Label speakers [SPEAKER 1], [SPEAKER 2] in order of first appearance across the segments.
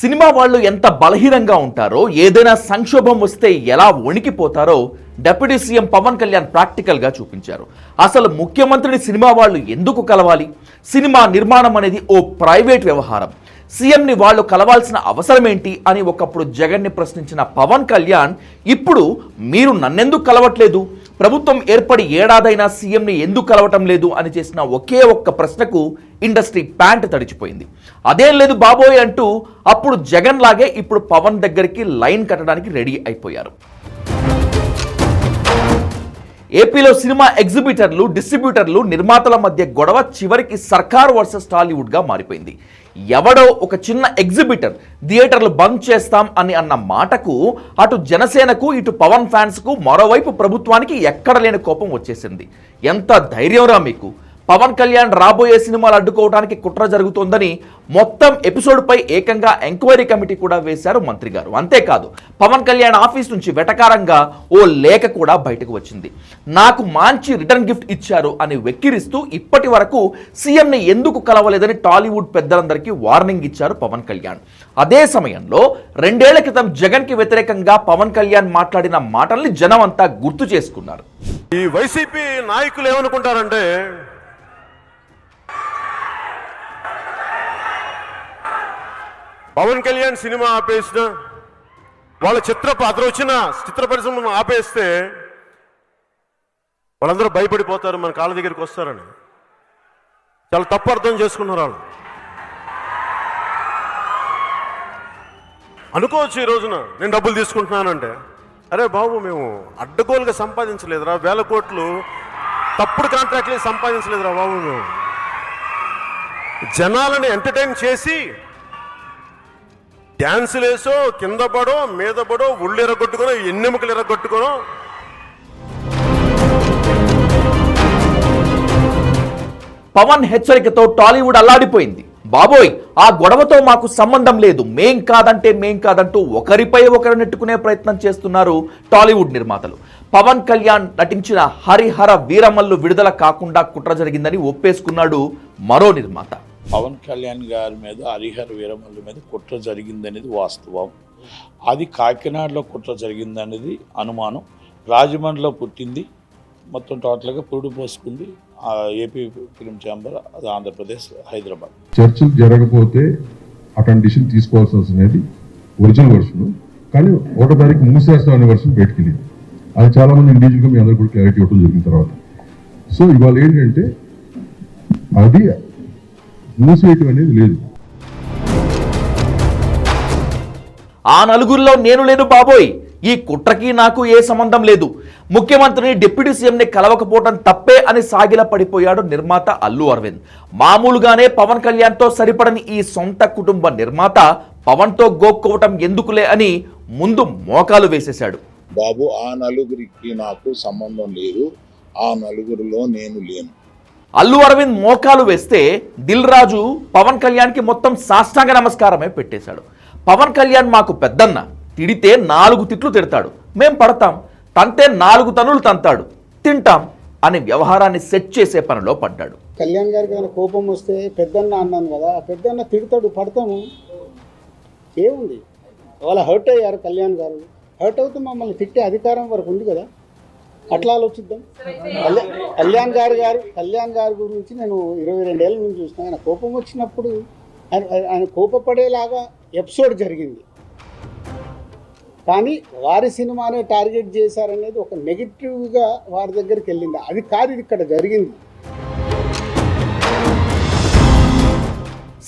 [SPEAKER 1] Cinema వాళ్ళు ఎంత బలహీనంగా ఉంటారో, ఏదైనా సంక్షోభం వస్తే ఎలా వణికిపోతారో డిప్యూటీ సీఎం పవన్ కళ్యాణ్ ప్రాక్టికల్గా చూపించారు. అసలు ముఖ్యమంత్రిని సినిమా వాళ్ళు ఎందుకు కలవాలి? సినిమా నిర్మాణం అనేది ఓ ప్రైవేట్ వ్యవహారం. సీఎంని వాళ్ళు కలవాల్సిన అవసరం ఏంటి అని ఒకప్పుడు జగన్ని ప్రశ్నించిన పవన్ కళ్యాణ్ ఇప్పుడు మీరు నన్నెందుకు కలవట్లేదు, ప్రభుత్వం ఏర్పడి ఏడాదైనా సీఎంని ఎందుకు కలవటం లేదు అని చేసిన ఒకే ఒక్క ప్రశ్నకు ఇండస్ట్రీ ప్యాంట్ తడిచిపోయింది. అదేం లేదు బాబోయ్ అంటూ అప్పుడు జగన్ లాగే ఇప్పుడు పవన్ దగ్గరికి లైన్ కట్టడానికి రెడీ అయిపోయారు. ఏపీలో సినిమా ఎగ్జిబిటర్లు, డిస్ట్రిబ్యూటర్లు, నిర్మాతల మధ్య గొడవ చివరికి సర్కార్ వర్సెస్ టాలీవుడ్గా మారిపోయింది. ఎవడో ఒక చిన్న ఎగ్జిబిటర్ థియేటర్లు బంద్ చేస్తాం అని అన్న మాటకు అటు జనసేనకు, ఇటు పవన్ ఫ్యాన్స్కు, మరోవైపు ప్రభుత్వానికి ఎక్కడ లేని కోపం వచ్చేసింది. ఎంత ధైర్యంరా మీకు? పవన్ కళ్యాణ్ రాబోయే సినిమాలు అడ్డుకోవడానికి కుట్ర జరుగుతోందని మొత్తం ఎపిసోడ్పై ఏకంగా ఎంక్వైరీ కమిటీ కూడా వేశారు మంత్రి గారు. అంతేకాదు పవన్ కళ్యాణ్ ఆఫీస్ నుంచి వెటకారంగా ఓ లేఖ కూడా బయటకు వచ్చింది. నాకు మంచి రిటర్న్ గిఫ్ట్ ఇచ్చారు అని వెక్కిరిస్తూ ఇప్పటి వరకు సీఎంని ఎందుకు కలవలేదని టాలీవుడ్ పెద్దలందరికీ వార్నింగ్ ఇచ్చారు పవన్ కళ్యాణ్. అదే సమయంలో 2 ఏళ్ల క్రితం జగన్కి వ్యతిరేకంగా పవన్ కళ్యాణ్ మాట్లాడిన మాటల్ని జనం అంతా గుర్తు చేసుకున్నారు.
[SPEAKER 2] ఈ వైసీపీ నాయకులు ఏమనుకుంటారంటే, పవన్ కళ్యాణ్ సినిమా ఆపేసిన వాళ్ళ అతను వచ్చిన చిత్ర పరిశ్రమను ఆపేస్తే వాళ్ళందరూ భయపడిపోతారు, మన కాళ్ళ దగ్గరికి వస్తారని చాలా తప్పు అర్థం చేసుకున్నారు. వాళ్ళు అనుకోవచ్చు ఈ రోజున నేను డబ్బులు తీసుకుంటున్నానంటే, అరే బాబు మేము అడ్డగోలుగా సంపాదించలేదురా, 1000 కోట్లు తప్పుడు కాంట్రాక్ట్లు సంపాదించలేదురా బాబు, మేము జనాలని ఎంటర్టైన్ చేసి డ్యాన్సులు వేసో, కింద పడో, మీద పడో, ఒళ్ళు ఎరగొట్టుకోనో, ఎన్నెముకలు ఎరగొట్టుకోనో.
[SPEAKER 1] పవన్ హెచ్చరికతో టాలీవుడ్ అల్లాడిపోయింది. బాబోయ్ ఆ గొడవతో మాకు సంబంధం లేదు, మేం కాదంటూ ఒకరిపై ఒకరు నెట్టుకునే ప్రయత్నం చేస్తున్నారు టాలీవుడ్ నిర్మాతలు. పవన్ కళ్యాణ్ నటించిన హరిహర వీరమల్లు విడుదల కాకుండా కుట్ర జరిగిందని ఒప్పేసుకున్నాడు మరో నిర్మాత.
[SPEAKER 3] పవన్ కళ్యాణ్ గారి మీద, హరిహర వీరమల్లు మీద కుట్ర జరిగిందనేది వాస్తవం. అది కాకినాడలో కుట్ర జరిగిందనేది అనుమానం. రాజమండ్రిలో పుట్టింది, మొత్తం టోటల్గా పురుడు పోసుకుంది ఏపీ ఫిల్మ్ ఛాంబర్, అది ఆంధ్రప్రదేశ్, హైదరాబాద్.
[SPEAKER 4] చర్చలు జరగకపోతే అటువంటి డిసిషన్ తీసుకోవాల్సి వస్తున్నది ఒరిజినల్ వర్షన్, కానీ 1వ తారీఖు మూసేస్తాం అనే వర్షన్ బయటకెళ్ళింది. అది చాలా మంది ఇండివిజువల్గా మీ అందరూ కూడా క్లారిటీ ఇవ్వడం జరిగిన తర్వాత. సో ఇవాళ ఏంటంటే అది మూసివేయటం అనేది లేదు.
[SPEAKER 1] ఆ నలుగురిలో నేను లేను బాబోయ్, ఈ కుట్రకి నాకు ఏ సంబంధం లేదు, ముఖ్యమంత్రిని, డిప్యూటీ సీఎంని కలవకపోవడం తప్పే అని సాగిల పడిపోయాడు నిర్మాత అల్లు అరవింద్. మామూలుగానే పవన్ కళ్యాణ్తో సరిపడని ఈ సొంత కుటుంబ నిర్మాత పవన్తో గోక్కోవటం ఎందుకులే అని ముందు మోకాలు వేసేశాడు.
[SPEAKER 5] బాబు ఆ నలుగురికి నాకు సంబంధం లేదు, ఆ నలుగురిలో నేను లేను.
[SPEAKER 1] అల్లు అరవింద్ మోకాలు వేస్తే దిల్ రాజు పవన్ కళ్యాణ్కి మొత్తం సాష్టాంగ నమస్కారమే పెట్టేశాడు. పవన్ కళ్యాణ్ మాకు పెద్దన్న, తిడితే 4 తిట్లు తిడతాడు, మేం పడతాం, తంతే 4 తనులు తంతాడు, తింటాం అని వ్యవహారాన్ని సెట్ చేసే పనిలో పడ్డాడు.
[SPEAKER 6] కళ్యాణ్ గారికి ఏమైనా కోపం వస్తే పెద్దన్న అన్నాను కదా, పెద్దన్న తిడతాడు, పడతాము, ఏముంది. వాళ్ళ హర్ట్ అయ్యారు కళ్యాణ్ గారు, హర్ట్ అవుతూ మమ్మల్ని తిట్టే అధికారం వరకు ఉంది కదా, అట్లా ఆలోచిద్దాం. కళ్యాణ్ గారి గురించి నేను 22 ఏళ్ళ నుంచి చూసిన. ఆయన కోపం వచ్చినప్పుడు ఆయన కోపపడేలాగా ఎపిసోడ్ జరిగింది, కానీ వారి సినిమానే టార్గెట్ చేశారనేది ఒక నెగిటివ్గా వారి దగ్గరికి వెళ్ళింది. అది కాదు ఇది ఇక్కడ జరిగింది.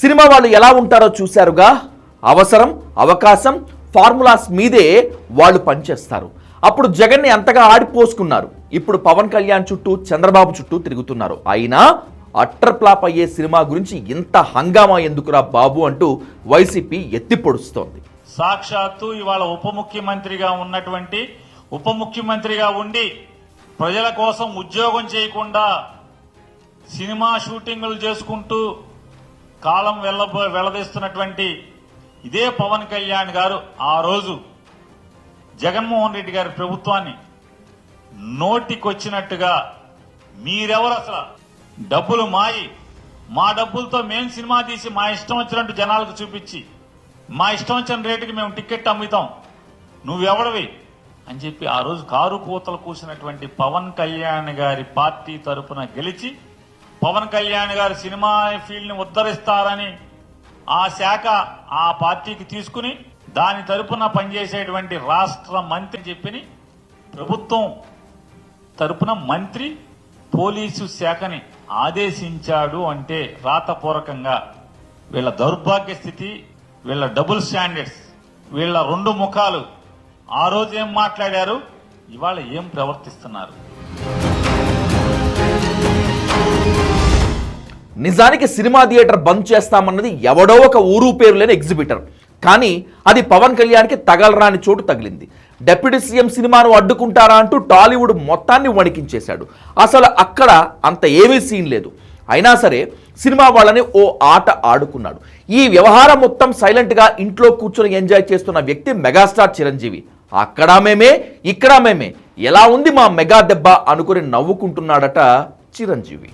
[SPEAKER 1] సినిమా వాళ్ళు ఎలా ఉంటారో చూశారుగా. అవసరం, అవకాశం, ఫార్ములాస్ మీదే వాళ్ళు పనిచేస్తారు. అప్పుడు జగన్ని అంతగా ఆడిపోసుకున్నారు, ఇప్పుడు పవన్ కళ్యాణ్ చుట్టూ, చంద్రబాబు చుట్టూ తిరుగుతున్నారు. అయినా అట్టర్ ఫ్లాప్ అయ్యే సినిమా గురించి ఇంత హంగామా ఎందుకురా బాబు అంటూ వైసీపీ ఎత్తి పొడుస్తోంది.
[SPEAKER 7] సాక్షాత్తు ఇవాళ ఉప ముఖ్యమంత్రిగా ఉండి ప్రజల కోసం ఉద్యోగం చేయకుండా సినిమా షూటింగులు చేసుకుంటూ కాలం వెళ్లదీస్తున్నటువంటి ఇదే పవన్ కళ్యాణ్ గారు ఆ రోజు జగన్మోహన్ రెడ్డి గారి ప్రభుత్వాన్ని నోటికొచ్చినట్టుగా మీరెవరు, అసలు డబ్బులు మాయి, మా డబ్బులతో మేం సినిమా తీసి మా ఇష్టం వచ్చినట్టు జనాలకు చూపించి మా ఇష్టం వచ్చిన రేటుకి మేము టికెట్ అమ్ముతాం, నువ్వెవడవి అని చెప్పి ఆ రోజు కారు కూతలు కూసినటువంటి పవన్ కళ్యాణ్ గారి పార్టీ తరపున గెలిచి పవన్ కళ్యాణ్ గారి సినిమా ఫీల్డ్ని ఉద్ధరిస్తారని ఆ శాఖ ఆ పార్టీకి తీసుకుని దాని తరపున పనిచేసేటువంటి రాష్ట్ర మంత్రి చెప్పి ప్రభుత్వం తరపున మంత్రి పోలీసు శాఖని ఆదేశించాడు అంటే రాతపూర్వకంగా వీళ్ళ దౌర్భాగ్య స్థితి, వీళ్ళ డబుల్ స్టాండర్డ్స్, వీళ్ళ రెండు ముఖాలు ఆ రోజు ఏం మాట్లాడారు, ఇవాళ ఏం ప్రవర్తిస్తున్నారు.
[SPEAKER 1] నిజానికి సినిమా థియేటర్ బంద్ చేస్తామన్నది ఎవడో ఒక ఊరు పేరు లేని ఎగ్జిబిటర్, కానీ అది పవన్ కళ్యాణ్కి తగలరాని చోటు తగిలింది. డిప్యూటీ సీఎం సినిమాను అడ్డుకుంటారా అంటూ టాలీవుడ్ మొత్తాన్ని వణికించేశాడు. అసలు అక్కడ అంత ఏమీ సీన్ లేదు. అయినా సరే సినిమా వాళ్ళని ఓ ఆట ఆడుకున్నాడు. ఈ వ్యవహారం మొత్తం సైలెంట్గా ఇంట్లో కూర్చొని ఎంజాయ్ చేస్తున్న వ్యక్తి మెగాస్టార్ చిరంజీవి. అక్కడ మేమే ఇక్కడ మేమే, ఎలా ఉంది మా మెగా దెబ్బ అనుకుని నవ్వుకుంటున్నాడట చిరంజీవి.